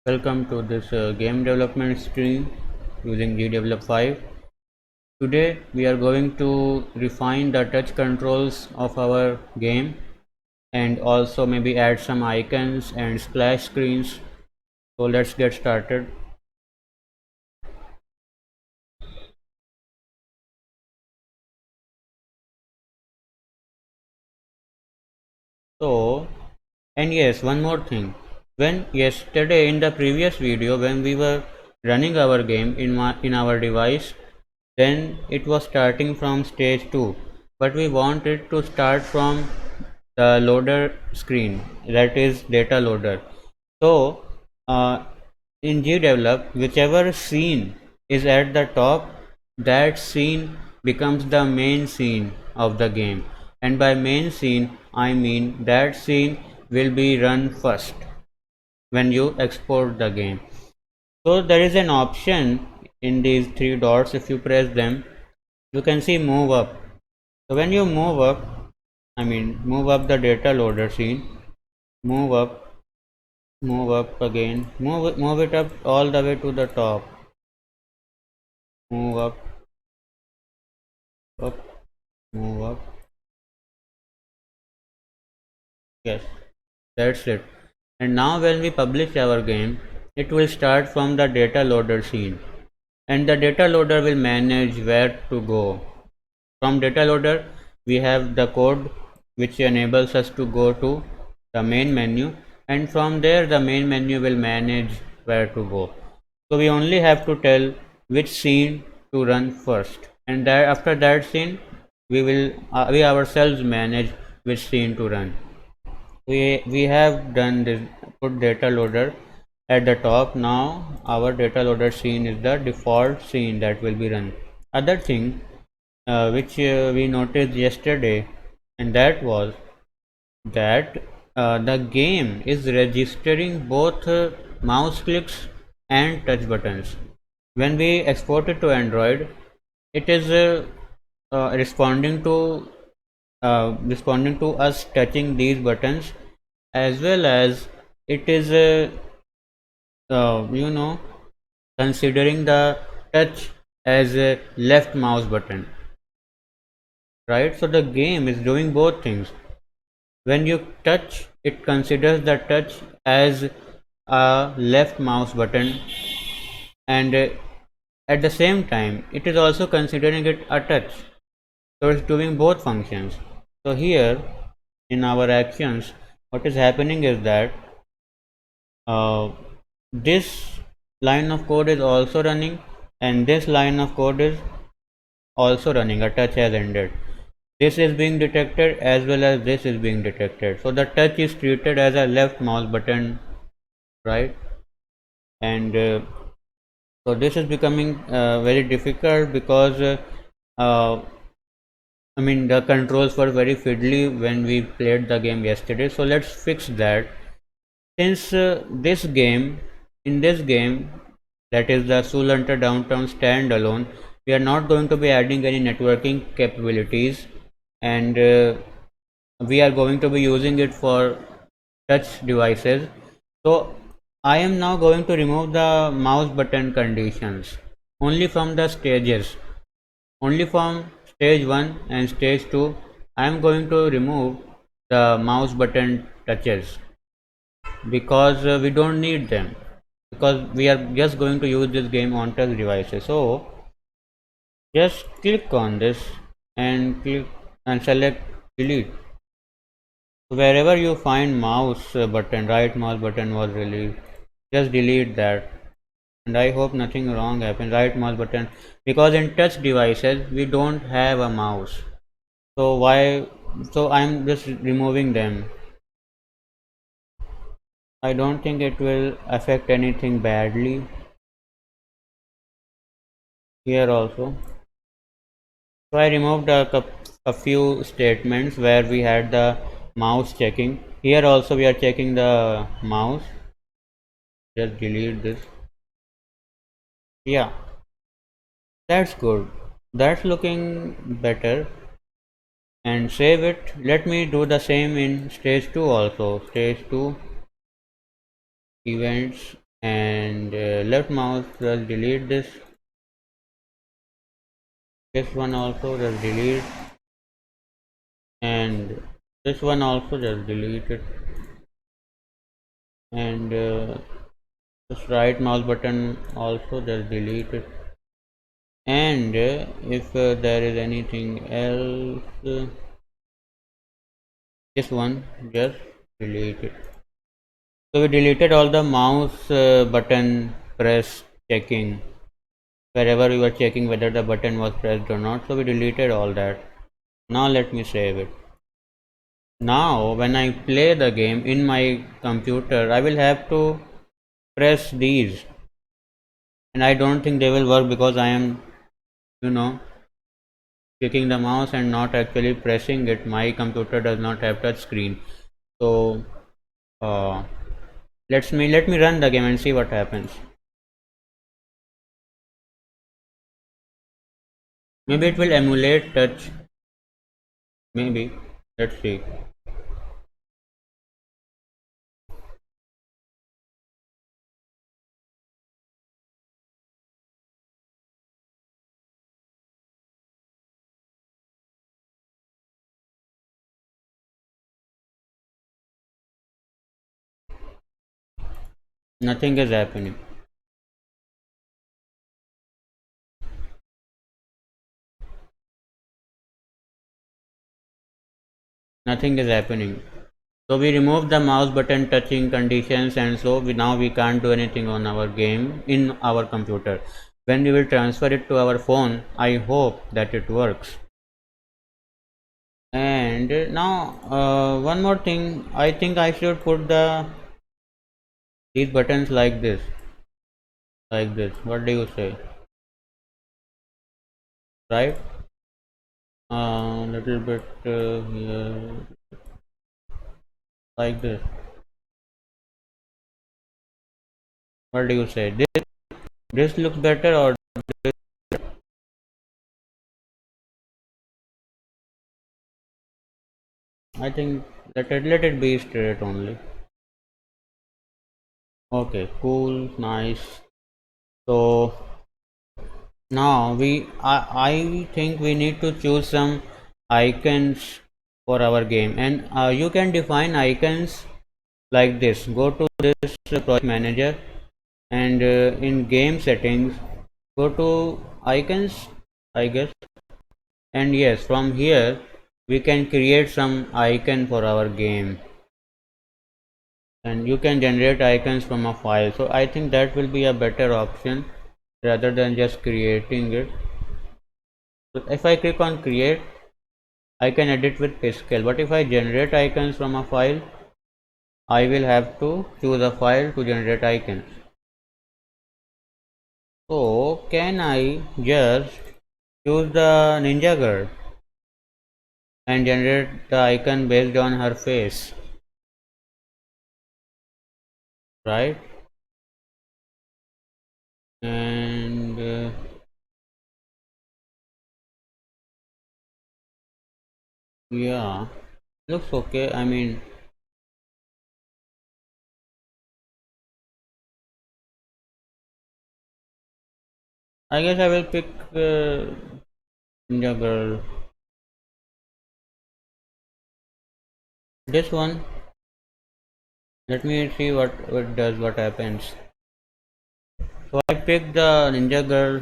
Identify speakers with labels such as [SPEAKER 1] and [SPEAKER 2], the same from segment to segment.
[SPEAKER 1] Welcome to this game development stream using GDevelop 5. Today we are going to refine the touch controls of our game and also maybe add some icons and splash screens. So let's get started. So, and yes, one more thing. When yesterday in the previous video when we were running our game in our device, then it was starting from stage 2, but we want it to start from the loader screen, that is data loader. So in gdevelop, whichever scene is at the top, that scene becomes the main scene of the game, and by main scene I mean that scene will be run first when you export the game. So there is an option in these three dots. If you press them, you can see move up. So when you move up, move up the data loader scene, move up, move up again, move it up all the way to the top, move up, up, move up. Yes, that's it. And now when we publish our game, it will start from the data loader scene, and the data loader will manage where to go. From data loader, we have the code which enables us to go to the main menu, and from there the main menu will manage where to go. So we only have to tell which scene to run first, and that after that scene we ourselves manage which scene to run. We have done this, put data loader at the top. Now our data loader scene is the default scene that will be run. Other thing which we noticed yesterday, and that was that the game is registering both mouse clicks and touch buttons. When we export it to Android, it is responding to us touching these buttons, as well as it is you know considering the touch as a left mouse button, right? So the game is doing both things. When you touch, it considers the touch as a left mouse button, and at the same time it is also considering it a touch. So it's doing both functions. So here in our actions, what is happening is that uh, this line of code is also running, and this line of code is also running. A touch has ended. This is being detected as well as this is being detected. So the touch is treated as a left mouse button, right? And so this is becoming very difficult because uh, the controls were very fiddly when we played the game yesterday. So let's fix that. Since in this game, that is the Soul Hunter Downtown standalone, we are not going to be adding any networking capabilities, and we are going to be using it for touch devices. So I am now going to remove the mouse button conditions only from the stages, only from stage 1 and stage 2. I am going to remove the mouse button touches because we don't need them, because we are just going to use this game on touch devices. So just click on this and click and select delete. Wherever you find mouse button, right mouse button was released, just delete that. And I hope nothing wrong happens. Right mouse button, because in touch devices we don't have a mouse. So why? So I'm just removing them. I don't think it will affect anything badly. Here also. So I removed a few statements where we had the mouse checking. Here also we are checking the mouse. Just delete this. Yeah, that's good. That's looking better. And save it. Let me do the same in stage 2 also. Stage 2 events and left mouse just delete this one also just delete, and this one also just delete it, and this right mouse button also just delete it, and if there is anything else, this one just delete it. So we deleted all the mouse button press checking, wherever we were checking whether the button was pressed or not. So we deleted all that. Now let me save it. Now when I play the game in my computer, I will have to press these, and I don't think they will work because I am, you know, clicking the mouse and not actually pressing it. My computer does not have touch screen. So uh, let me run the game and see what happens. Maybe it will emulate touch. Maybe. Let's see. Nothing is happening. Nothing is happening. So we remove the mouse button touching conditions, and so now we can't do anything on our game in our computer. When we will transfer it to our phone, I hope that it works. And now one more thing, I think I should put these buttons like this, what do you say? Right, little bit here, like this. What do you say? This looks better, or I think let it be straight only. Okay, cool, nice. So now I think we need to choose some icons for our game, and you can define icons like this. Go to this project manager, and in game settings go to icons, I guess, and yes, from here we can create some icon for our game, and you can generate icons from a file. So I think that will be a better option rather than just creating it. So if I click on create, I can edit with Pascal, but if I generate icons from a file, I will have to choose a file to generate icons. So can I just choose the ninja girl and generate the icon based on her face, right? And yeah, looks okay. I mean, I guess I will pick ninja girl. This one. Let me see what it does. What happens? So I pick the ninja girl.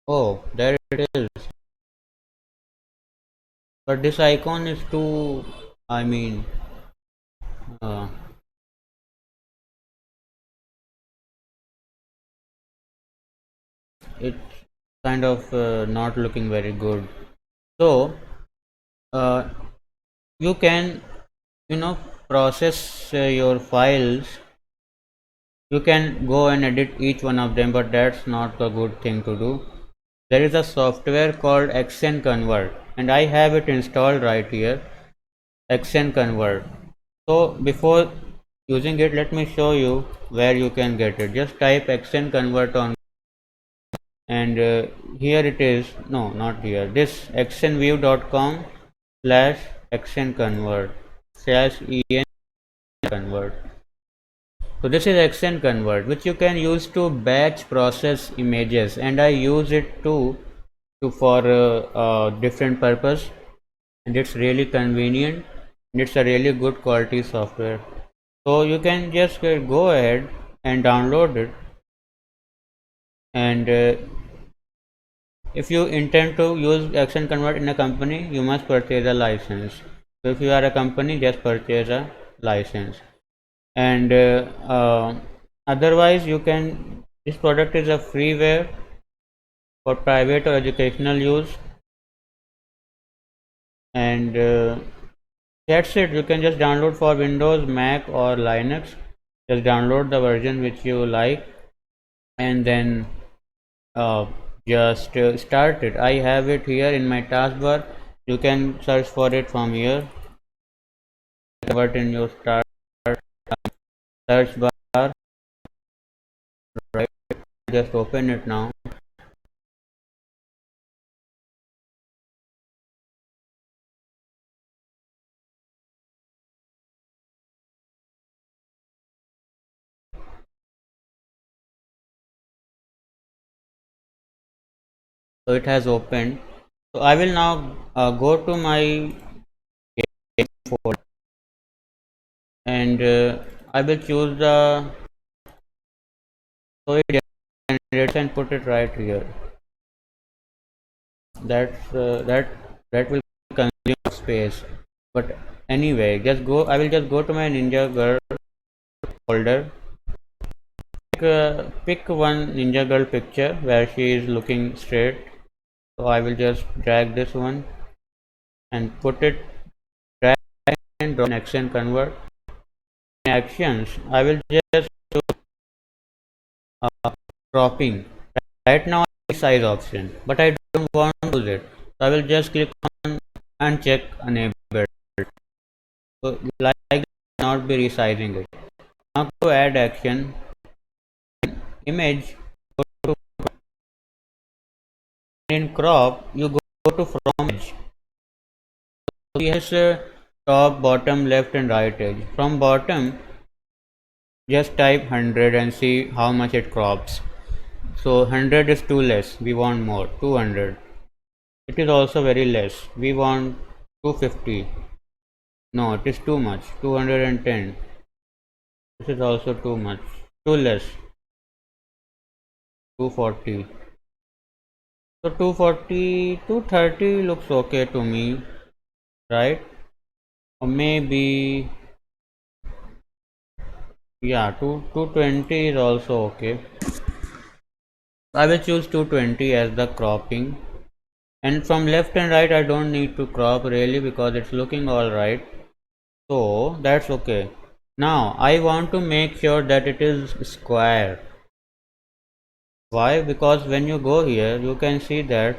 [SPEAKER 1] Oh, there it is. But this icon is too. I mean, uh, it's kind of not looking very good. So uh, you can, you know, process your files. You can go and edit each one of them, but that's not a good thing to do. There is a software called Accent Convert, and I have it installed right here. Accent Convert. So before using it, let me show you where you can get it. Just type Accent Convert on, and here it is. No, not here. This accentview.com /accent convert /en convert. So this is action convert, which you can use to batch process images, and I use it to for different purpose, and it's really convenient, and it's a really good quality software. So you can just go ahead and download it, and if you intend to use action convert in a company, you must purchase a license. So if you are a company, just purchase a license, and otherwise you can, this product is a freeware for private or educational use, and that's it. You can just download for Windows, Mac or Linux. Just download the version which you like, and then uh, just start it. I have it here in my taskbar. You can search for it from here. Convert in your start search bar, right? Just open it now. So it has opened. So I will now go to my game folder, and I will choose the solid generator and put it right here. That will consume space, but anyway, just go. I will just go to my Ninja Girl folder. Pick one Ninja Girl picture where she is looking straight. So I will just drag this one and put it, drag and drop action convert. Actions, I will just do cropping. Right now size option, but I don't want to use it. So I will just click on uncheck enable. So like not be resizing it. Now to add action image, go to in crop, you go to from edge. So yes, top, bottom, left and right edge. From bottom, just type 100 and see how much it crops. So 100 is too less, we want more. 200, it is also very less, we want 250. No, it is too much. 210, this is also too much, too less. 240, so 240, 230 looks okay to me, right? Or maybe, yeah, 220 is also okay. I will choose 220 as the cropping, and from left and right I don't need to crop really because it's looking alright, so that's okay. Now I want to make sure that it is square. Why? Because when you go here you can see that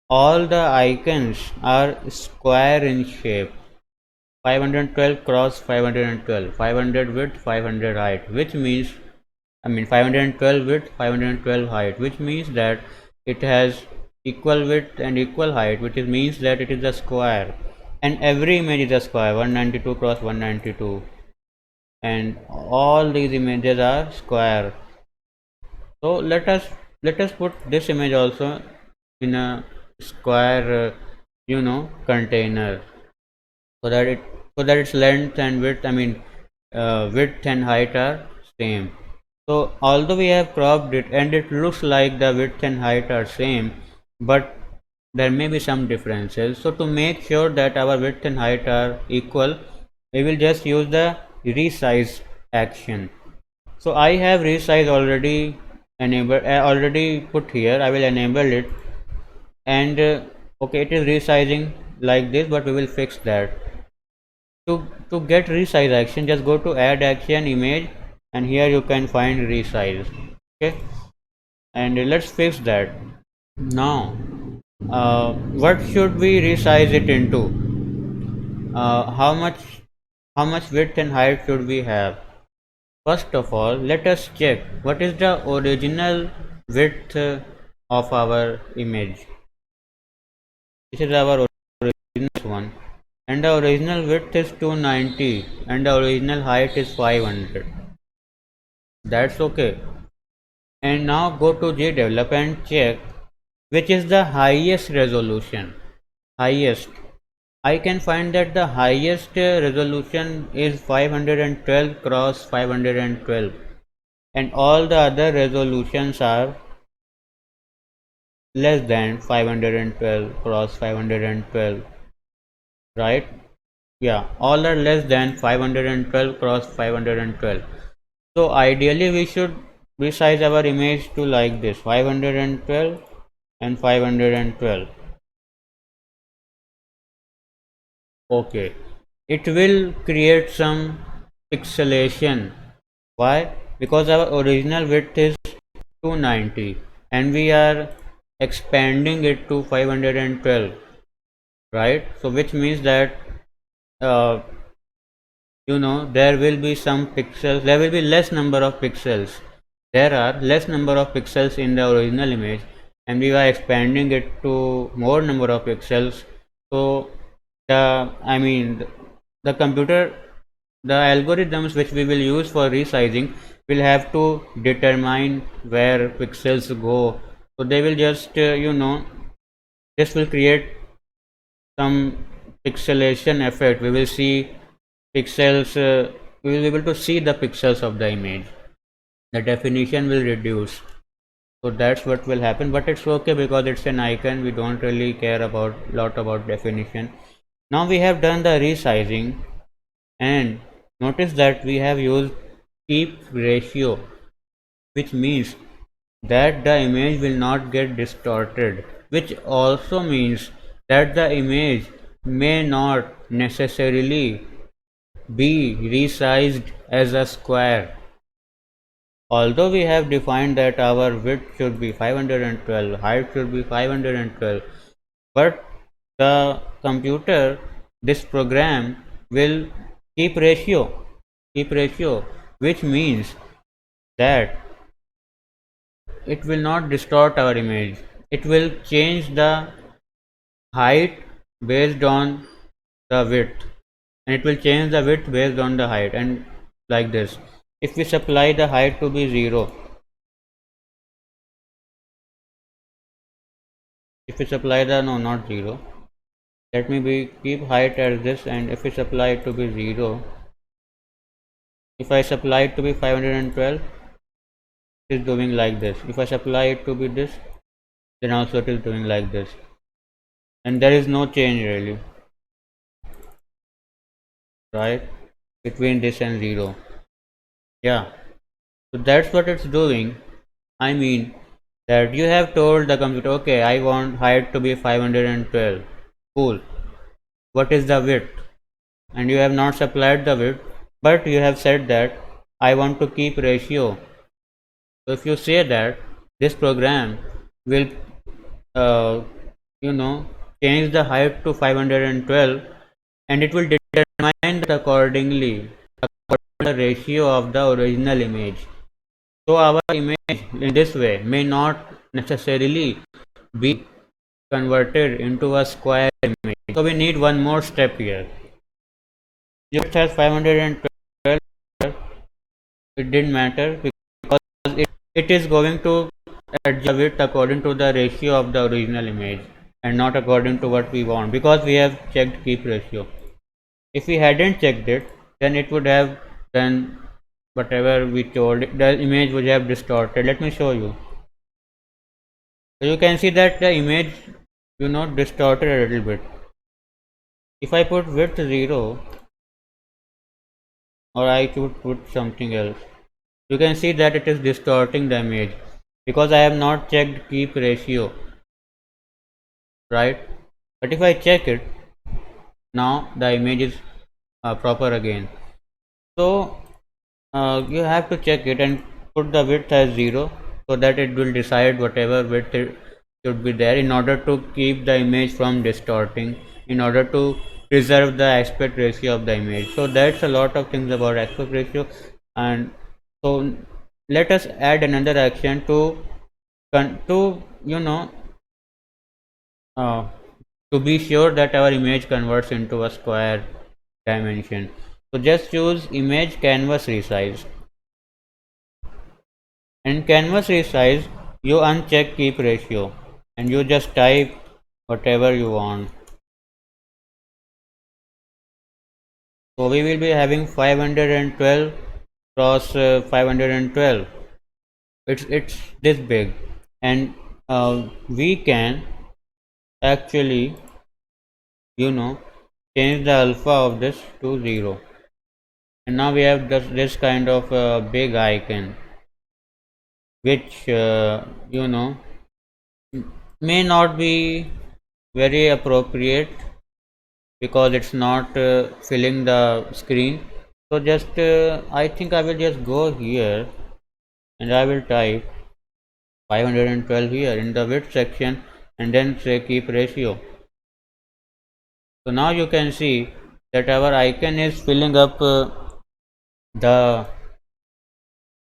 [SPEAKER 1] all the icons are square in shape. 512 cross 512, 500 width, 500 height, which means, I mean 512 width, 512 height, which means that it has equal width and equal height, which means that it is a square, and every image is a square. 192 cross 192, and all these images are square. So let us put this image also in a square, container, so that its length and width, I mean width and height are same. So although we have cropped it and it looks like the width and height are same, but there may be some differences. So to make sure that our width and height are equal, we will just use the resize action. So I have resize already enabled, already put here. I will enable it, and okay, it is resizing like this, but we will fix that. To get resize action, just go to add action image, and here you can find resize. Okay, and let's fix that. Now what should we resize it into? How much width and height should we have? First of all, let us check what is the original width of our image. This is our original one, and the original width is 290 and the original height is 500. That's okay. And now go to GDevelop and check which is the highest resolution. Highest. I can find that the highest resolution is 512 cross 512, and all the other resolutions are less than 512 cross 512, right? Yeah, all are less than 512 cross 512. So ideally we should resize our image to like this, 512 and 512. Okay, it will create some pixelation. Why? Because our original width is 290 and we are expanding it to 512, right? So which means that uh, there will be some pixels, there will be less number of pixels, there are less number of pixels in the original image, and we are expanding it to more number of pixels. So the I mean the computer, the algorithms which we will use for resizing will have to determine where pixels go. So they will just this will create some pixelation effect. We will see pixels, we will be able to see the pixels of the image, the definition will reduce. So that's what will happen, but it's okay because it's an icon, we don't really care about lot about definition. Now we have done the resizing, and notice that we have used keep ratio, which means that the image will not get distorted, which also means that the image may not necessarily be resized as a square. Although we have defined that our width should be 512, height should be 512, but the computer, this program will keep ratio, keep ratio, which means that it will not distort our image. It will change the height based on the width, and it will change the width based on the height, and like this. If we supply the height to be 0, if we supply the, no, not 0, let me be keep height as this, and if we supply it to be 0, if I supply it to be 512, it is doing like this. If I supply it to be this, then also it is doing like this, and there is no change really, right, between this and 0. Yeah, so that's what it's doing. I mean that you have told the computer, okay, I want height to be 512. Cool. What is the width? And you have not supplied the width, but you have said that I want to keep ratio. So if you say that, this program will uh, you know change the height to 512, and it will determine that accordingly according to the ratio of the original image. So our image in this way may not necessarily be converted into a square image. So we need one more step here. Just has 512, it didn't matter because it is going to adjust it according to the ratio of the original image and not according to what we want, because we have checked keep ratio. If we hadn't checked it, then it would have done whatever we told it, the image would have distorted. Let me show you. So you can see that the image distorted a little bit. If I put width 0, or I should put something else, you can see that it is distorting the image because I have not checked keep ratio, right? But if I check it, now the image is proper again. So you have to check it and put the width as 0 so that it will decide whatever width it should be there in order to keep the image from distorting, in order to preserve the aspect ratio of the image. So that's a lot of things about aspect ratio. And so let us add another action to to you know uh, to be sure that our image converts into a square dimension. So just choose image canvas resize. In canvas resize, you uncheck keep ratio and you just type whatever you want. So we will be having 512 cross 512. It's this big, and we can actually, you know, change the alpha of this to 0. And now we have this kind of big icon, which may not be very appropriate because it's not filling the screen. So just I think I will just go here and I will type 512 here in the width section and then say keep ratio. So now you can see that our icon is filling up the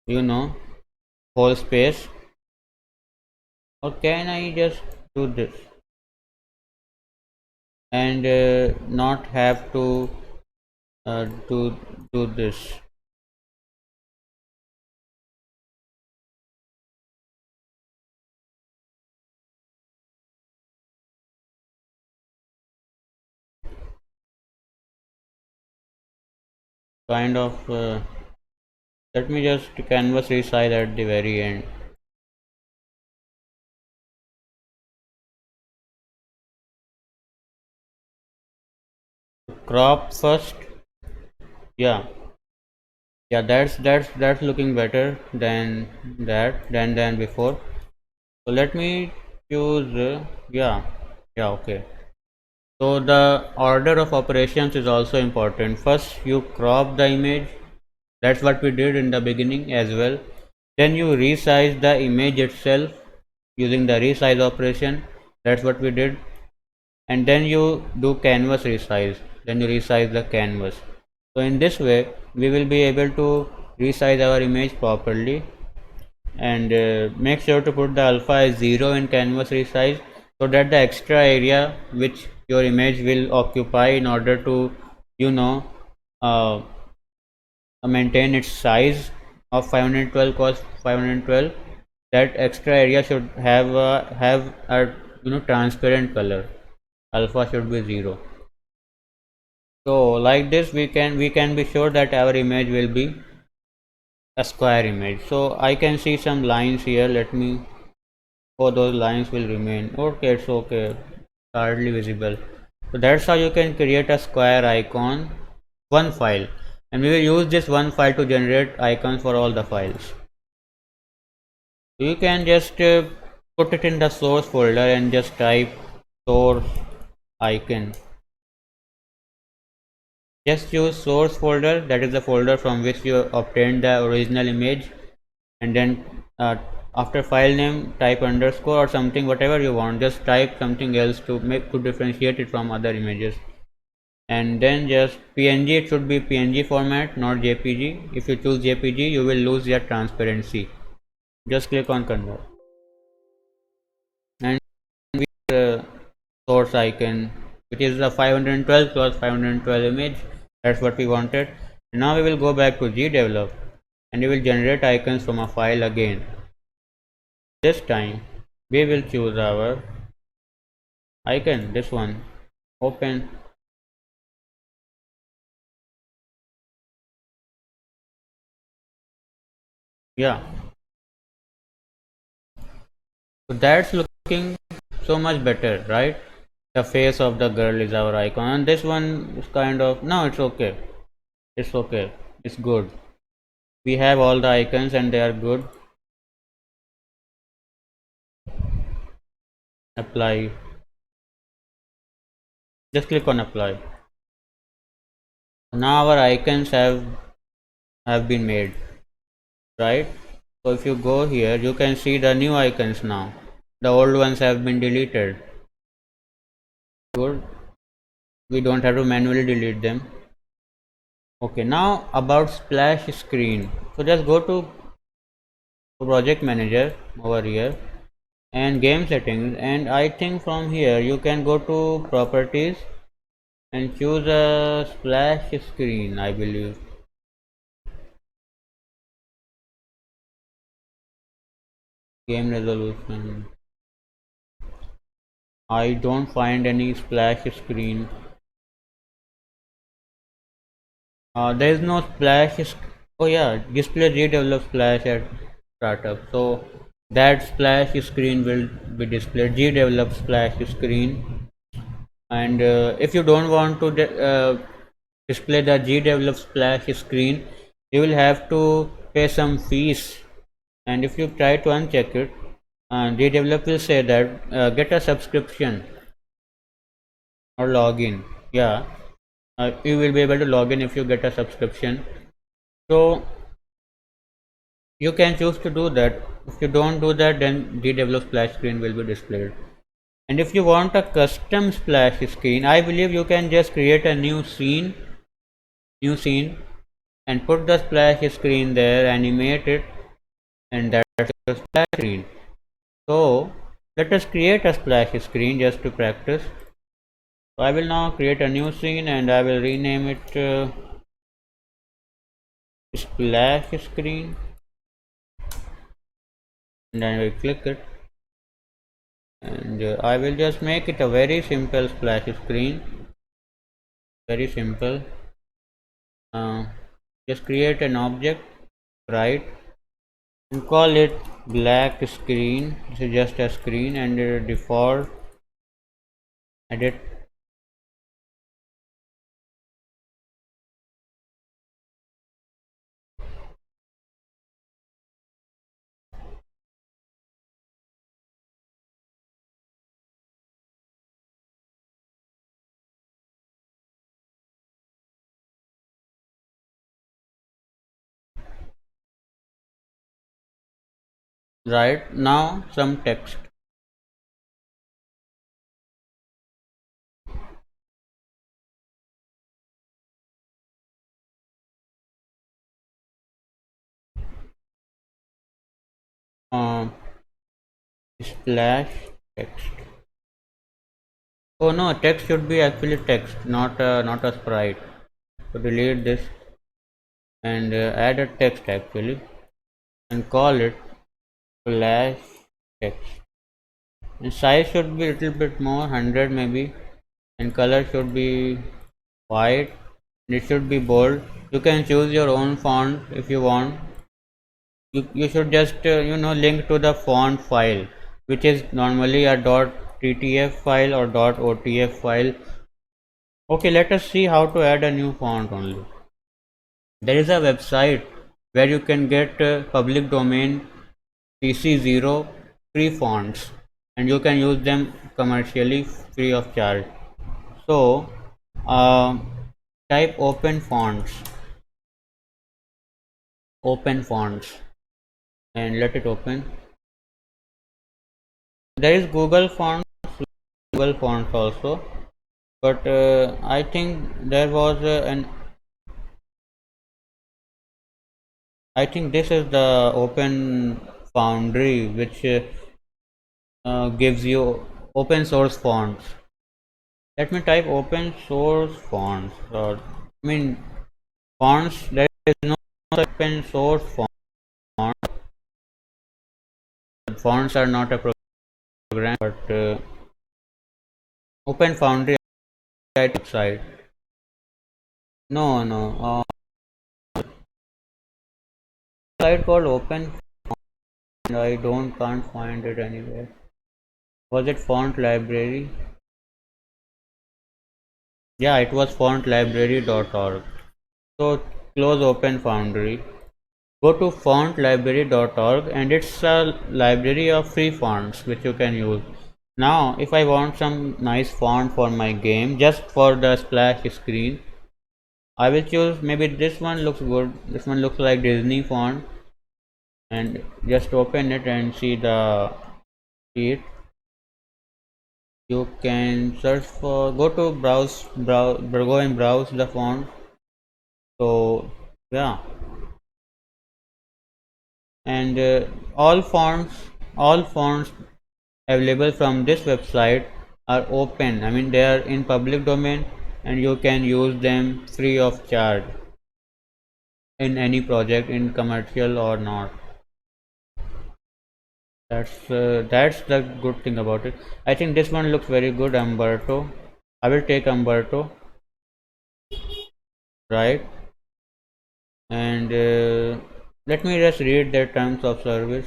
[SPEAKER 1] you know whole space. Or can I just do this and not have to do this? Kind of let me just canvas resize at the very end. Crop first. Yeah, yeah, that's looking better than than before. So let me choose yeah, yeah, okay. So the order of operations is also important. First you crop the image, that's what we did in the beginning as well. Then you resize the image itself using the resize operation, that's what we did. And then you do canvas resize, then you resize the canvas. So in this way we will be able to resize our image properly. And make sure to put the alpha as 0 in canvas resize so that the extra area which your image will occupy in order to you know uh, maintain its size of 512 cos 512, that extra area should have a transparent color. Alpha should be 0. So like this we can be sure that our image will be a square image. So I can see some lines here. Let me, oh, those lines will remain. Okay, it's okay. Hardly visible. So that's how you can create a square icon, one file. And we will use this one file to generate icons for all the files. You can just put it in the source folder and just type source icon. Just use source folder, that is the folder from which you obtained the original image, and then after file name type underscore or something, whatever you want, just type something else to make to differentiate it from other images. And then just png, it should be png format, not jpg. If you choose jpg you will lose your transparency. Just click on convert and uh, source icon, which is the 512 plus 512 image, that's what we wanted. Now we will go back to gdevelop and we will generate icons from a file again. This time we will choose our icon, this one, open. Yeah, so that's looking so much better, right? The face of the girl is our icon, and this one is kind of, no, it's okay, it's okay, it's good. We have all the icons and they are good. Apply, just click on apply. Now our icons have been made, right? So if you go here you can see the new icons now, the old ones have been deleted. Good, we don't have to manually delete them. Okay, now about splash screen. So just go to project manager over here and game settings, and I think from here you can go to properties and choose a splash screen, I believe. Game resolution. I don't find any splash screen. There is no oh yeah, display redevelop splash at startup. So that splash screen will be displayed. Redevelop splash screen. And if you don't want to display the GDevelop splash screen, you will have to pay some fees. And if you try to uncheck it, GDevelop will say that get a subscription or login. Yeah, you will be able to log in if you get a subscription. So you can choose to do that. If you don't do that, then GDevelop splash screen will be displayed. And if you want a custom splash screen, I believe you can just create a new scene, and put the splash screen there, animate it, and that's your splash screen. So let us create a splash screen just to practice. So I will now create a new scene and I will rename it splash screen, and I will click it, and I will just make it a very simple splash screen, very simple. uh, just create an object, right, and call it black screen. This is just a screen, and default edit. Right now some text. uh, Splash text. Oh no, text should be actually text, not a sprite. So delete this and add a text actually, and call it splash text. And size should be a little bit more, 100 maybe, and color should be white, and it should be bold. You can choose your own font if you want. You should just link to the font file, which is normally a .ttf file or .otf file. Okay, let us see how to add a new font only. There is a website where you can get public domain CC0 free fonts, and you can use them commercially free of charge. So uh, type open fonts, and let it open. There is Google Fonts also, but I think there was an I think this is the Open Foundry, which gives you open source fonts. Let me type open source fonts, or I mean fonts. There is no open source font. Fonts are not a program, but Open Foundry website. No, no. Site called Open, and I can't find it anywhere. Was it Font Library? Yeah, it was fontlibrary.org. So close Open Foundry. Go to fontlibrary.org, and it's a library of free fonts which you can use. Now if I want some nice font for my game, just for the splash screen, I will choose, maybe this one looks good. This one looks like Disney font, and just open it and see it. You can search for, go to go and browse the font. So yeah, and all fonts available from this website are open. I mean, they are in public domain, and you can use them free of charge in any project, in commercial or not. That's the good thing about it. I think this one looks very good, Umberto. I will take Umberto, right? And let me just read their terms of service.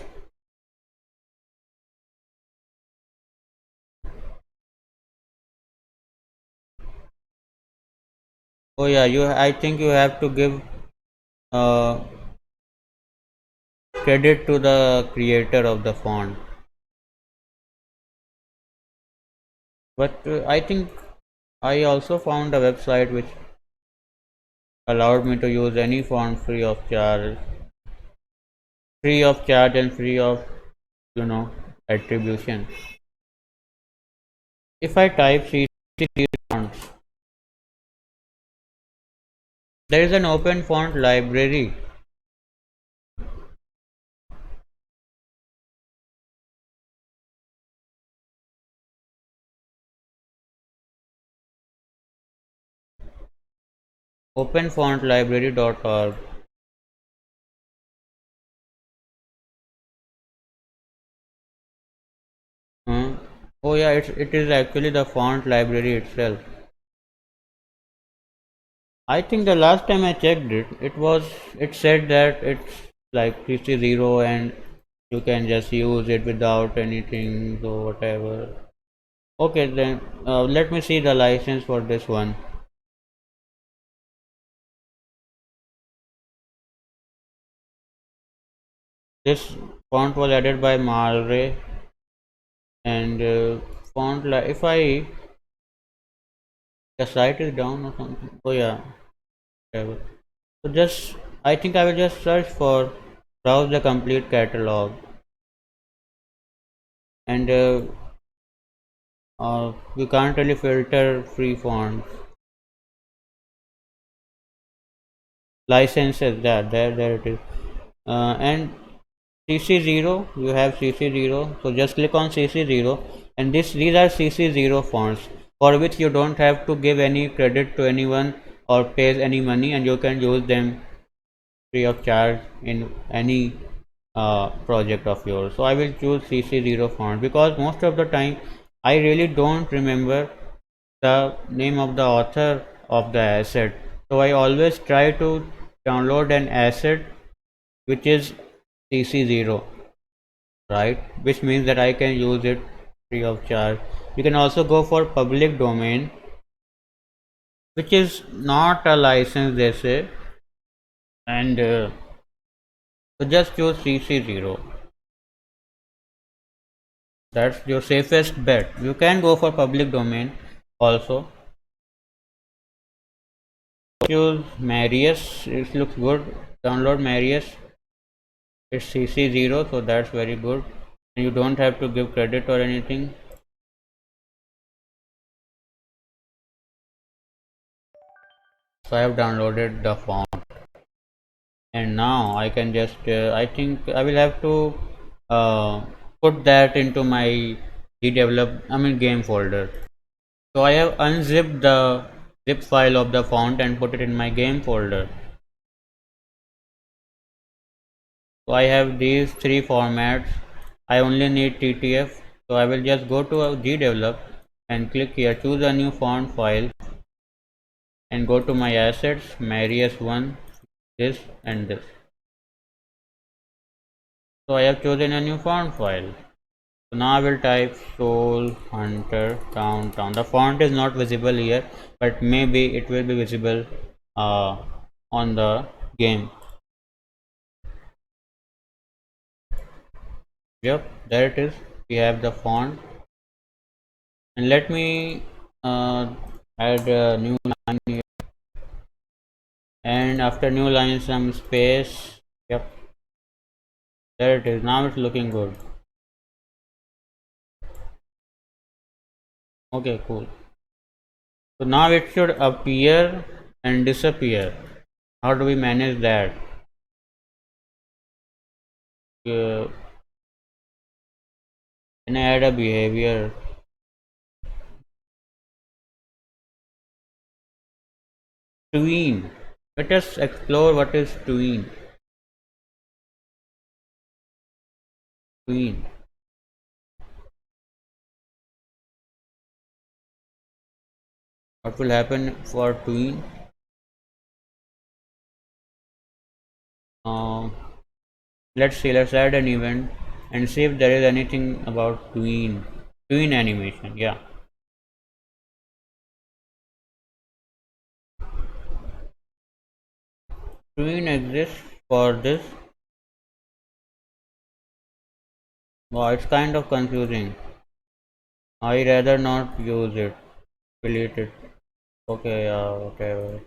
[SPEAKER 1] Oh yeah, you. I think you have to give uh, credit to the creator of the font. But I think I also found a website which allowed me to use any font free of charge and free of you know attribution. If I type CC fonts, there is an open font library. Openfontlibrary.org. Huh? Oh yeah, it is actually the font library itself. I think the last time I checked it said that it's like CC0 and you can just use it without anything so whatever. Okay then let me see the license for this one. This font was added by Malray and if I the site is down or something. Oh yeah, whatever. So just I think I will just search for browse the complete catalog and we can't really filter free fonts licenses that there it is and CC0 you have CC0 so just click on CC0 and these are CC0 fonts for which you don't have to give any credit to anyone or pay any money and you can use them free of charge in any project of yours. So I will choose CC0 font because most of the time I really don't remember the name of the author of the asset. So I always try to download an asset which is CC0, right? Which means that I can use it free of charge. You can also go for public domain, which is not a license, they say, and so just choose CC0. That's your safest bet. You can go for public domain also. Choose Marius. It looks good. Download Marius. It's CC0, so that's very good. And you don't have to give credit or anything. So I have downloaded the font, and now I can just. I think I will have to uh, put that into my game folder. So I have unzipped the zip file of the font and put it in my game folder. So I have these three formats. I only need TTF. So I will just go to GDevelop and click here, choose a new font file and go to my assets, Marius1, this and this. So I have chosen a new font file. So now I will type Soul Hunter Downtown. The font is not visible here, but maybe it will be visible uh, on the game. Yep, there it is. We have the font. And let me add a new line here. And after new line some space. Yep, there it is. Now it's looking good. Okay, cool. So now it should appear and disappear. How do we manage that? Can I add a behavior? Tween. Let us explore what is tween. Tween. What will happen for tween? Uh, let's see, let's add an event and see if there is anything about tween animation. Yeah, tween exists for this. Oh, it's kind of confusing. I rather not use it. Delete it. Okay, whatever.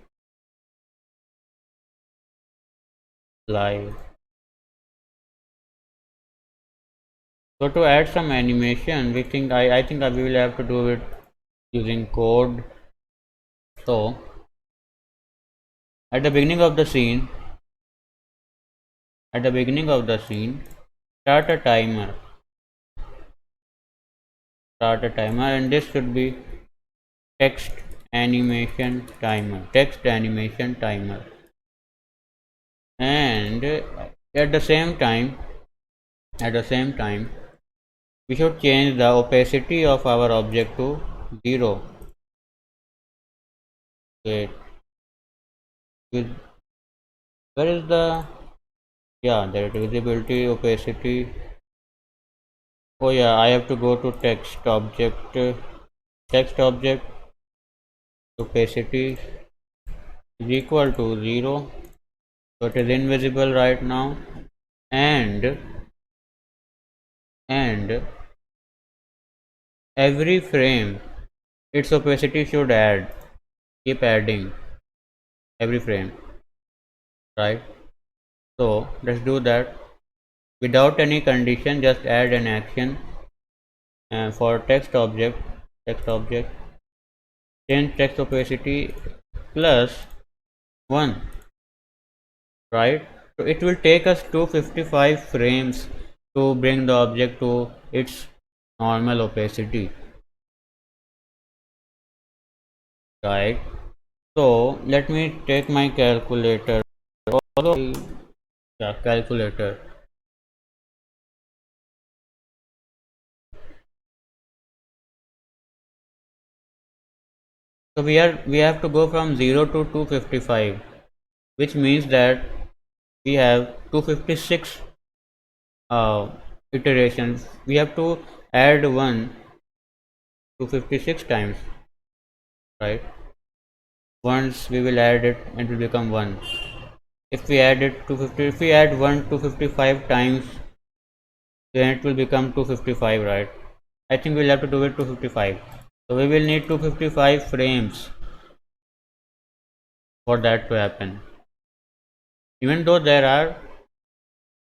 [SPEAKER 1] Live. So to add some animation, I think we will have to do it using code. So at the beginning of the scene, at the beginning of the scene, start a timer. Start a timer, and this should be text animation timer. Text animation timer. And at the same time, at the same time, we should change the opacity of our object to 0. Wait, where is the, yeah, there it is, visibility, opacity. Oh yeah, I have to go to text object, opacity is equal to 0, so it is invisible right now, and and every frame its opacity should keep adding every frame, right? So let's do that without any condition. Just add an action for text object, change text opacity plus 1, right? So it will take us 255 frames to bring the object to its normal opacity, right? So let me take my calculator. Although, yeah, calculator. So we have to go from 0 to 255, which means that we have 256 iterations. We have to add 1 256 times, right? Once we will add it, it will become 1. If we add it 250, if we add 1 255 times, then it will become 255, right? I think we'll have to do it 255. So we will need 255 frames for that to happen. Even though there are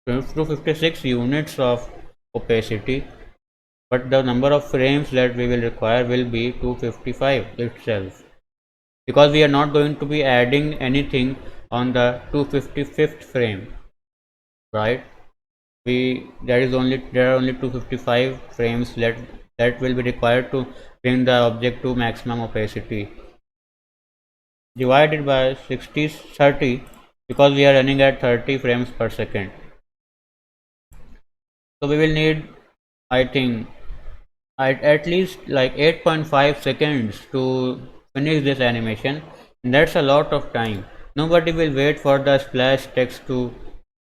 [SPEAKER 1] 256 units of opacity, but the number of frames that we will require will be 255 itself, because we are not going to be adding anything on the 255th frame, right? There are only 255 frames that will be required to bring the object to maximum opacity. Divided by 30, because we are running at 30 frames per second. So we will need, I think, at least like 8.5 seconds to finish this animation. And that's a lot of time. Nobody will wait for the splash text to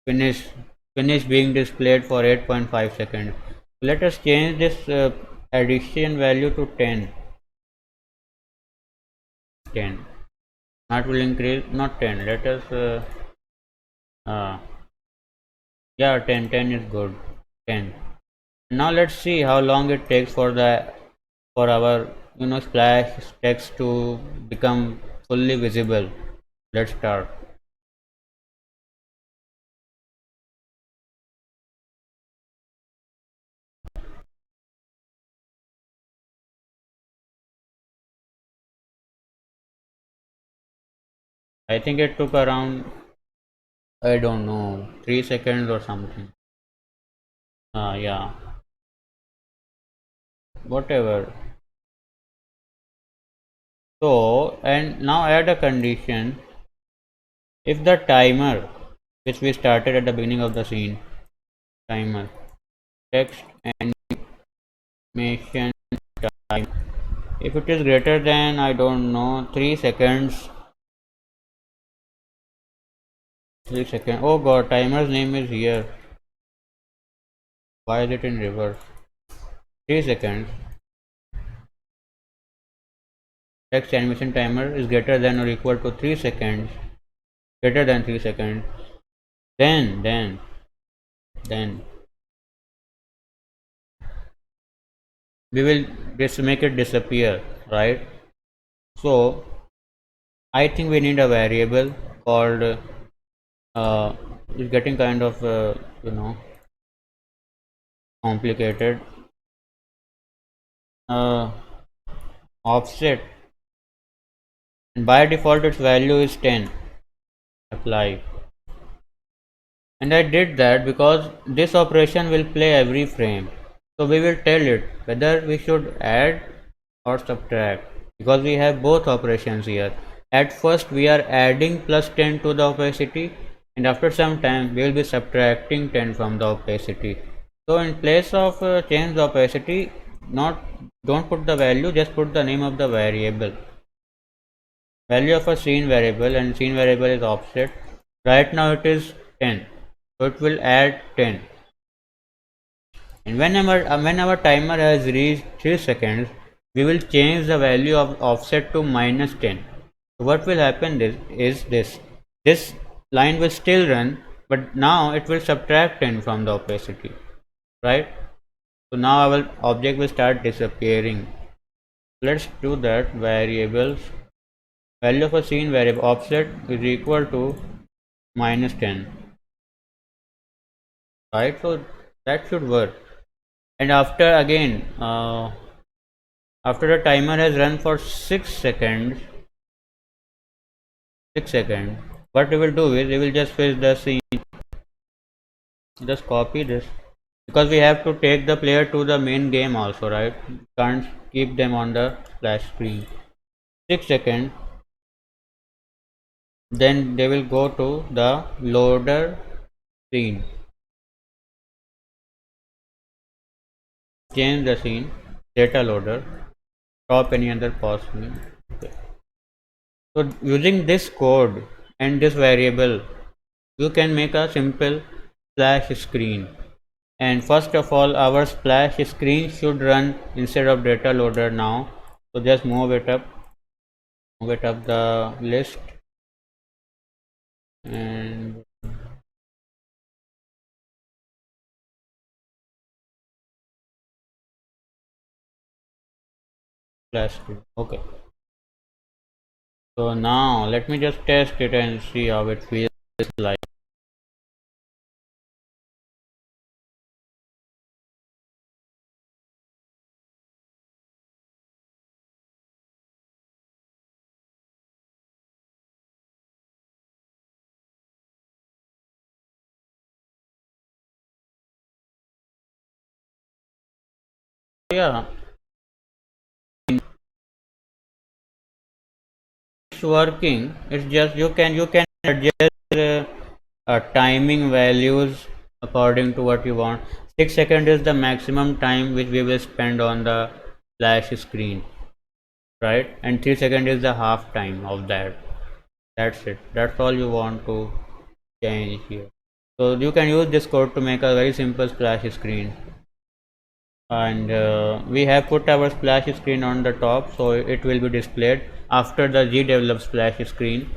[SPEAKER 1] finish finish being displayed for 8.5 seconds. Let us change this addition value to 10. Not will increase, not 10. Let us uh, yeah, 10 is good. 10. Now let's see how long it takes for our splash text to become fully visible. Let's start. I think it took around, I don't know, 3 seconds or something. Yeah, whatever. So, and now add a condition. If the timer which we started at the beginning of the scene, timer text animation time, If it is greater than, I don't know, 3 seconds, 3 seconds. Oh god, timer's name is here. Why is it in reverse? 3 seconds. Text animation timer is greater than or equal to 3 seconds. Greater than 3 seconds. Then we will just make it disappear, right? So I think we need a variable called uh, it's getting kind of you know complicated. uh, Offset, and by default its value is 10. Apply, and I did that because this operation will play every frame, so we will tell it whether we should add or subtract, because we have both operations here. At first we are adding plus 10 to the opacity, and after some time we will be subtracting 10 from the opacity. So in place of change the opacity, not don't put the value, just put the name of the variable, value of a scene variable, and scene variable is offset. Right now it is 10, so it will add 10, and when our timer has reached 3 seconds, we will change the value of offset to minus 10. So what will happen is this line will still run, but now it will subtract 10 from the opacity, right? So now our object will start disappearing. Let's do that. Variables, value of a scene variable offset is equal to minus 10, right? So that should work. And after again after the timer has run for 6 seconds, what we will do is we will just fetch the scene, just copy this, because we have to take the player to the main game also, right? Can't keep them on the splash screen. 6 seconds, then they will go to the loader scene, change the scene, data loader, stop any other pause scene. Okay. So using this code and this variable, you can make a simple splash screen. And first of all, our splash screen should run instead of data loader now. So just move it up the list, and splash screen. Okay. So now let me just test it and see how it feels like. Yeah, it's working. It's just you can adjust timing values according to what you want. 6 seconds is the maximum time which we will spend on the flash screen, right? And 3 seconds is the half time of that. That's it. That's all you want to change here. So you can use this code to make a very simple splash screen. And we have put our splash screen on the top, so it will be displayed after the gdevelop splash screen.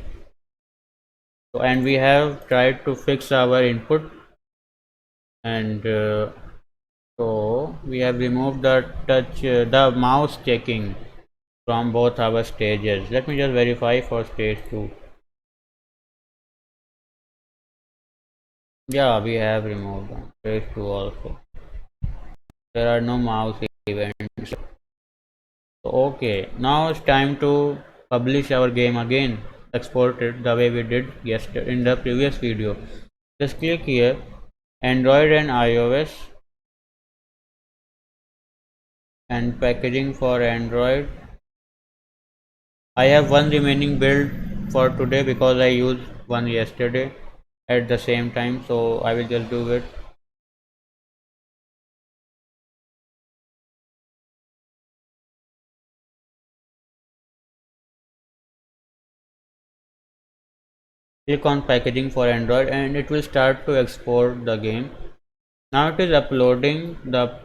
[SPEAKER 1] So, and we have tried to fix our input, and so we have removed the mouse checking from both our stages. Let me just verify for stage 2. Yeah, we have removed stage 2 also. There are no mouse events. So, okay, now it's time to publish our game again. Export it the way we did yesterday in the previous video. Just click here, Android and iOS, and packaging for Android. I have one remaining build for today because I used one yesterday at the same time, so I will just do it. click on packaging for Android and it will start to export the game. Now it is uploading the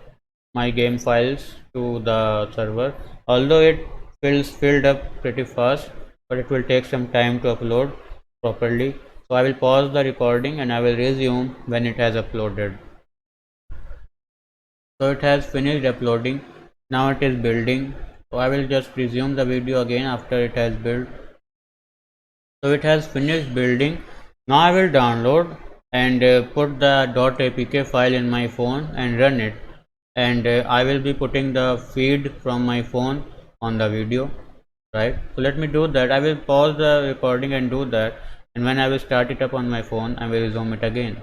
[SPEAKER 1] my game files to the server. Although it filled up pretty fast, but it will take some time to upload properly. So I will pause the recording and I will resume when it has uploaded. So it has finished uploading. Now it is building. So I will just resume the video again after it has built. So it has finished building. Now I will download and put the .apk file in my phone and run it, and I will be putting the feed from my phone on the video, right? So let me do that. I will pause the recording and do that, and when I will start it up on my phone I will resume it again.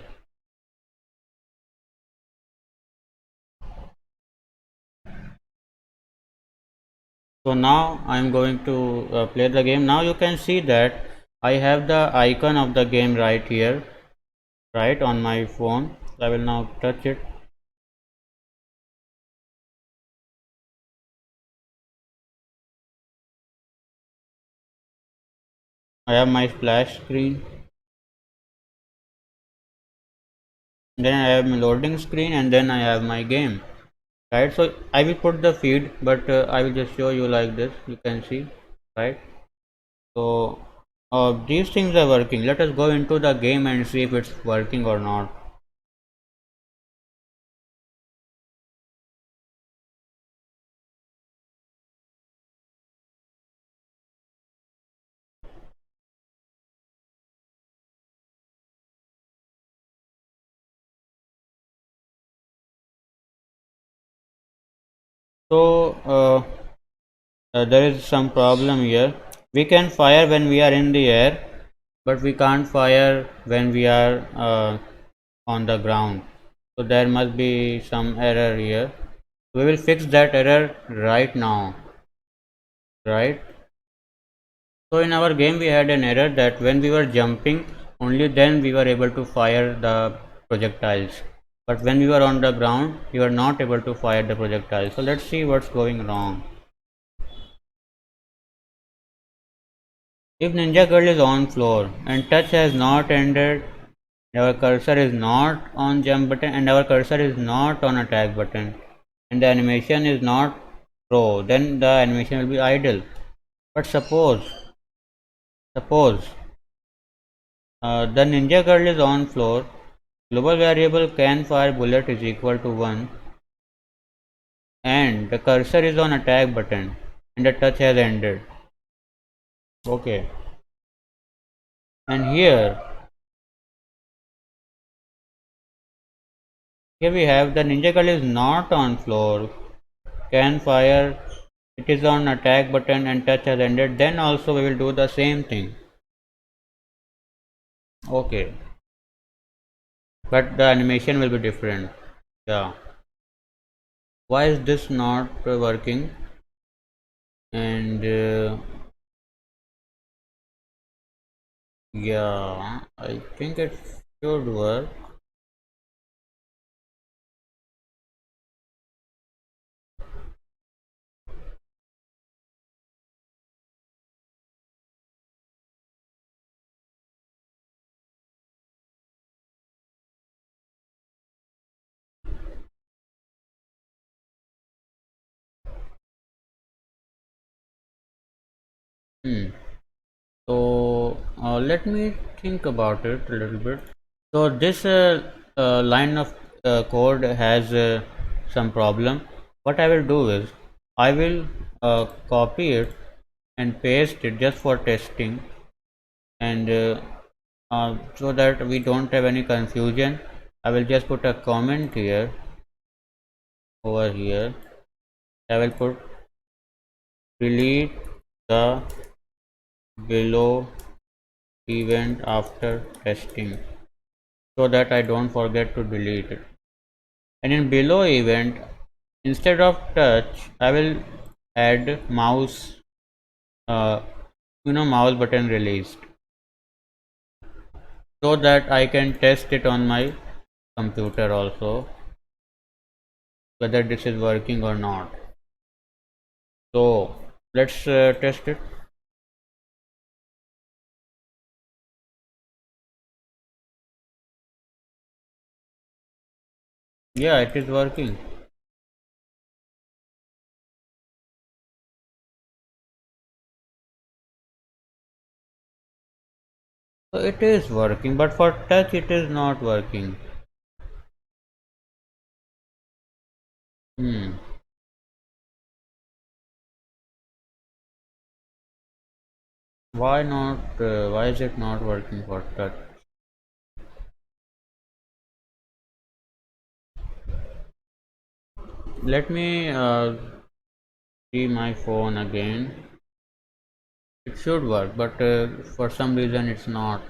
[SPEAKER 1] So now I am going to play the game. Now you can see that I have the icon of the game right here, right on my phone. I will now touch it. I have my splash screen, then I have my loading screen, and then I have my game, right? So I will put the feed, but I will just show you like this. You can see, right? So these things are working. Let us go into the game and see if it's working or not. So there is some problem here. We can fire when we are in the air, but we can't fire when we are on the ground. So there must be some error here. We will fix that error right now, right? So in our game we had an error that when we were jumping, only then we were able to fire the projectiles. But when we were on the ground, we were not able to fire the projectiles. So let's see what's going wrong. If Ninja Girl is on floor and touch has not ended, our cursor is not on jump button and our cursor is not on attack button, and the animation is not pro, then the animation will be idle. But suppose the Ninja Girl is on floor, global variable can fire bullet is equal to 1, and the cursor is on attack button and the touch has ended. Okay, and here we have the Ninja Girl is not on floor, can fire, it is on attack button and touch has ended. Then also we will do the same thing. Okay, but the animation will be different. Yeah, why is this not working? And yeah, I think it should work. Hmm. So let me think about it a little bit. So this line of code has some problem. What I will do is I will copy it and paste it just for testing, and so that we don't have any confusion. I will just put a comment here over here. I will put delete the below event after testing, so that I don't forget to delete it. And in below event, instead of touch, I will add mouse, uh, mouse button released, so that I can test it on my computer also, whether this is working or not. So let's test it. Yeah, it is working. So it is working, but for touch it is not working. Hmm. Why not? Why is it not working for touch? Let me see my phone again. It should work, but for some reason it's not.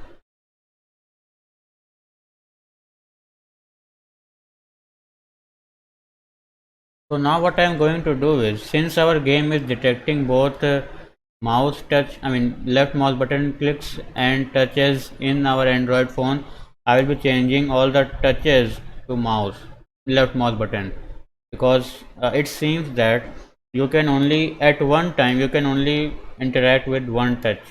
[SPEAKER 1] So now what I am going to do is, since our game is detecting both mouse touch, I mean left mouse button clicks and touches in our Android phone, I will be changing all the touches to mouse, left mouse button, because it seems that you can only at one time you can only interact with one touch,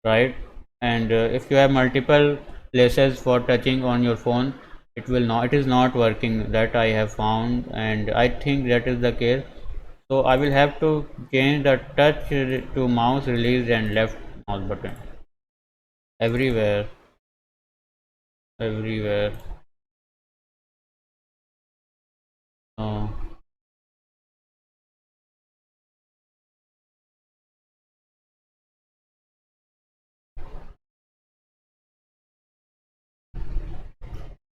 [SPEAKER 1] right? And if you have multiple places for touching on your phone, it is not working, that I have found, and I think that is the case. So I will have to change the touch to mouse release and left mouse button everywhere, everywhere. uh,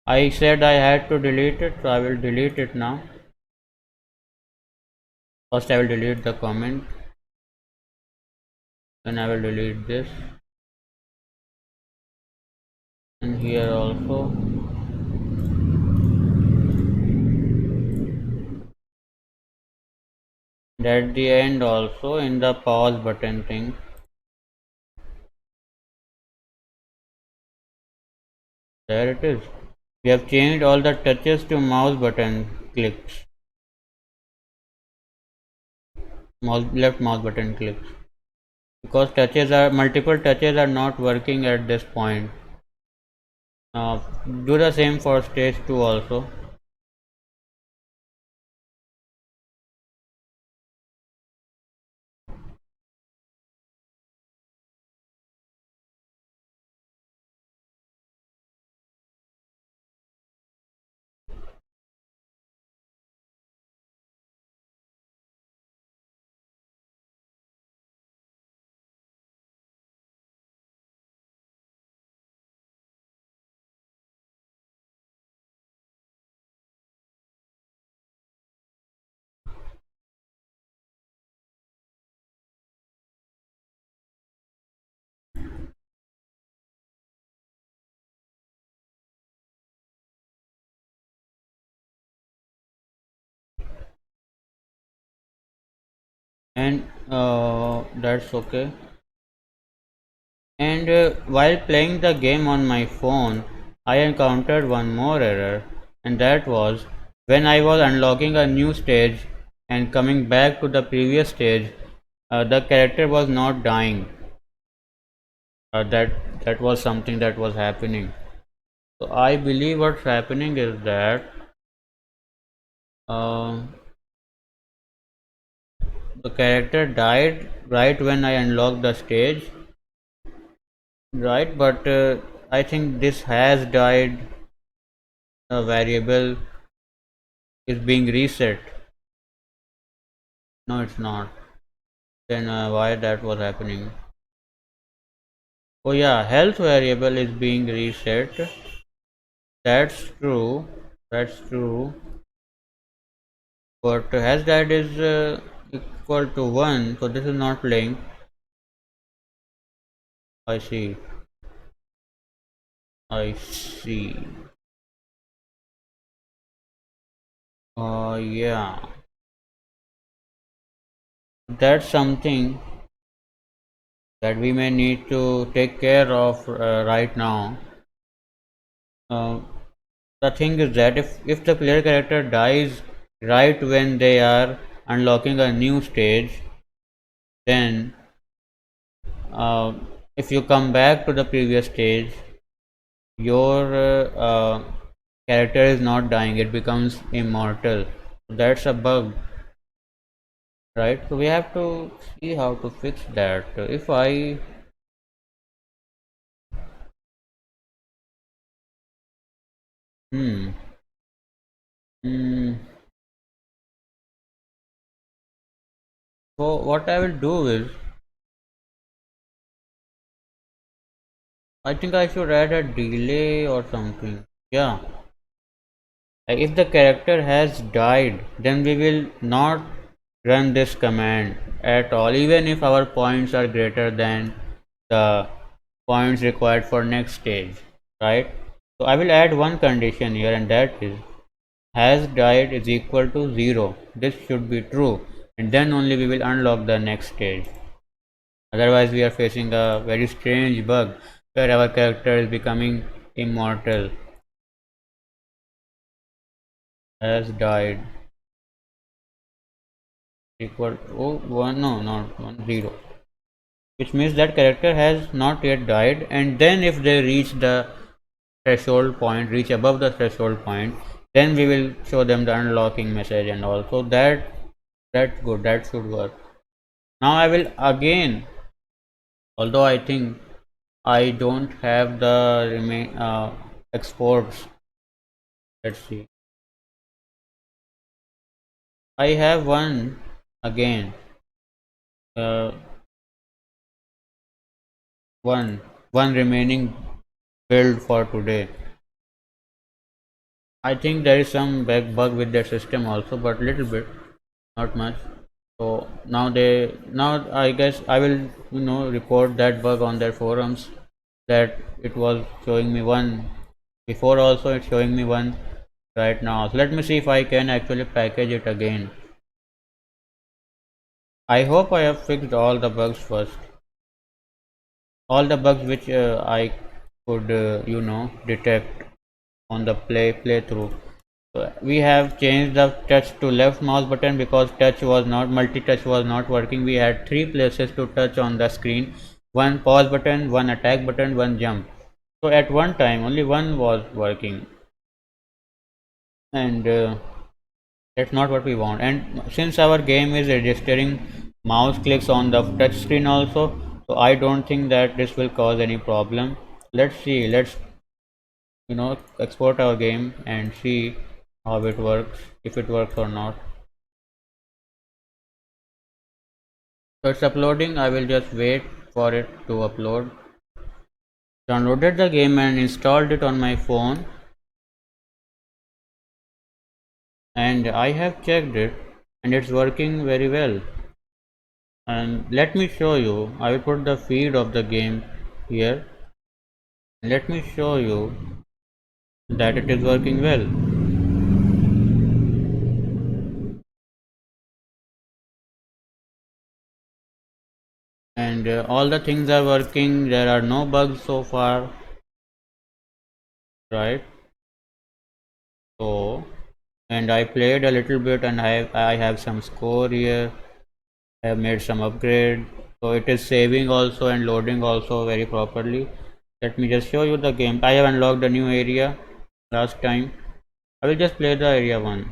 [SPEAKER 1] I said I had to delete it, so I will delete it now. First I will delete the comment, then I will delete this, and here also. And at the end also, in the pause button thing, there it is. We have changed all the touches to mouse button clicks, left mouse button clicks, because touches are multiple touches are not working at this point. Do the same for stage 2 also. And that's okay. And while playing the game on my phone, I encountered one more error, and that was when I was unlocking a new stage and coming back to the previous stage, the character was not dying. That was something that was happening. So I believe what's happening is that uh, the character died right when I unlocked the stage, right? But I think this has died. A variable is being reset. No, it's not. Then why that was happening? Oh yeah, health variable is being reset. That's true. That's true. But has that is equal to 1, so this is not playing. I see. I see. Yeah. That's something that we may need to take care of right now. Uh, the thing is that if the player character dies right when they are unlocking a new stage, then uh, if you come back to the previous stage, your character is not dying, it becomes immortal. That's a bug, right? So we have to see how to fix that. If I hmm hmm so what I will do is, I think I should add a delay or something. Yeah, if the character has died, then we will not run this command at all, even if our points are greater than the points required for next stage, right? So I will add one condition here, and that is has died is equal to 0. This should be true, and then only we will unlock the next stage. Otherwise we are facing a very strange bug where our character is becoming immortal. Has died equal to, oh, 1, no, not 1, 0, which means that character has not yet died, and then if they reach the threshold point, reach above the threshold point, then we will show them the unlocking message, and also that's good, that should work. Now I will again, although I think I don't have the remain exports. Let's see, I have one again, uh, one remaining build for today. I think there is some bug with their system also, but little bit, not much. So now I guess I will report that bug on their forums, that it was showing me one before, also it's showing me one right now. So let me see if I can actually package it again. I hope I have fixed all the bugs first, all the bugs which I could detect on the playthrough. So we have changed the touch to left mouse button because touch was not multi-touch was not working. We had three places to touch on the screen: one pause button, one attack button, one jump. So at one time only one was working, and that's not what we want. And since our game is registering mouse clicks on the touch screen also, so I don't think that this will cause any problem. Let's see, let's export our game and see how it works, if it works or not. So it's uploading. I will just wait for it to upload. Downloaded the game and installed it on my phone, and I have checked it, and it's working very well. And let me show you, I will put the feed of the game here. Let me show you that it is working well. And all the things are working, there are no bugs so far, right? So, and I played a little bit, and I have some score here. I have made some upgrade, so it is saving also and loading also very properly. Let me just show you the game. I have unlocked a new area last time. I will just play the area 1,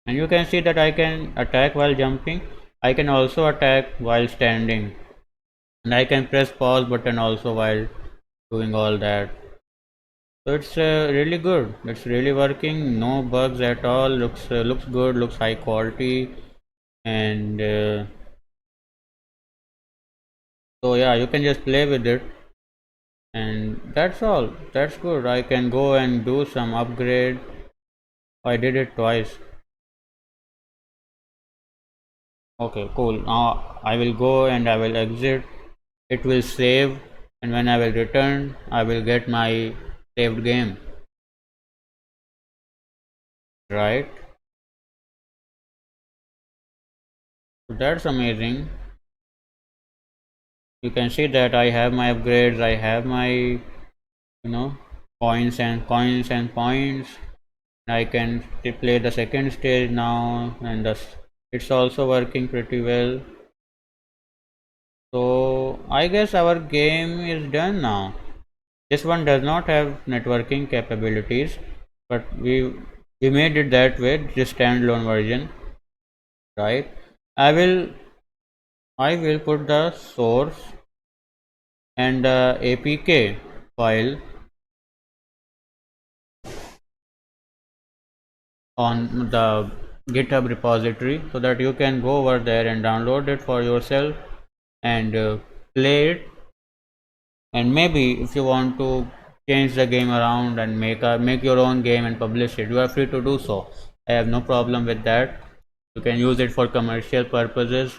[SPEAKER 1] and you can see that I can attack while jumping. I can also attack while standing, and I can press pause button also while doing all that. So it's really good. It's really working. No bugs at all. Looks good. Looks high quality, and so yeah, you can just play with it, and that's all. That's good. I can go and do some upgrade. I did it twice. Okay, cool. Now I will go and I will exit. It will save, and when I will return, I will get my saved game, right? So that's amazing. You can see that I have my upgrades, I have my coins and points. I can play the second stage now, and it's also working pretty well. So I guess our game is done now. This one does not have networking capabilities, but we made it that way, this standalone version, right? I will i will put the source and the apk file on the GitHub repository so that you can go over there and download it for yourself and play it. And maybe if you want to change the game around and make your own game and publish it, you are free to do so. I have no problem with that. You can use it for commercial purposes,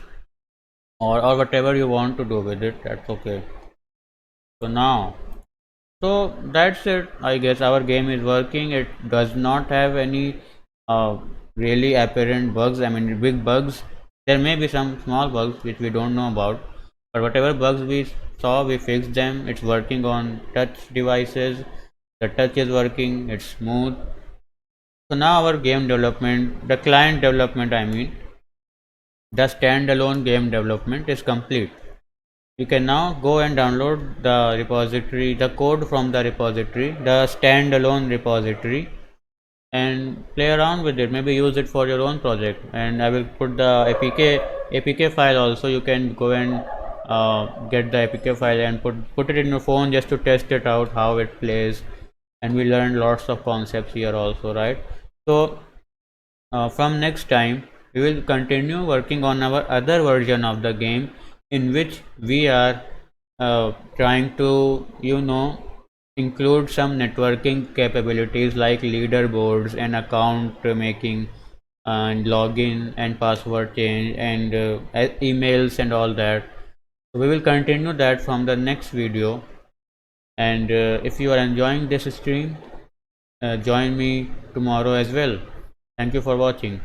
[SPEAKER 1] or whatever you want to do with it. That's okay. So now, so that's it. I guess our game is working. It does not have any uh, really apparent bugs. I mean, big bugs. There may be some small bugs which we don't know about, but whatever bugs we saw, we fixed them. It's working on touch devices. The touch is working. It's smooth. So now our game development, the client development, I mean, the standalone game development is complete. You can now go and download the repository, the code from the repository, the standalone repository, and play around with it. Maybe use it for your own project. And I will put the apk file also. You can go and get the apk file and put it in your phone just to test it out how it plays. And we learned lots of concepts here also, right? So from next time we will continue working on our other version of the game, in which we are trying to include some networking capabilities like leaderboards and account making and login and password change and emails and all that. So we will continue that from the next video. And if you are enjoying this stream, join me tomorrow as well. Thank you for watching.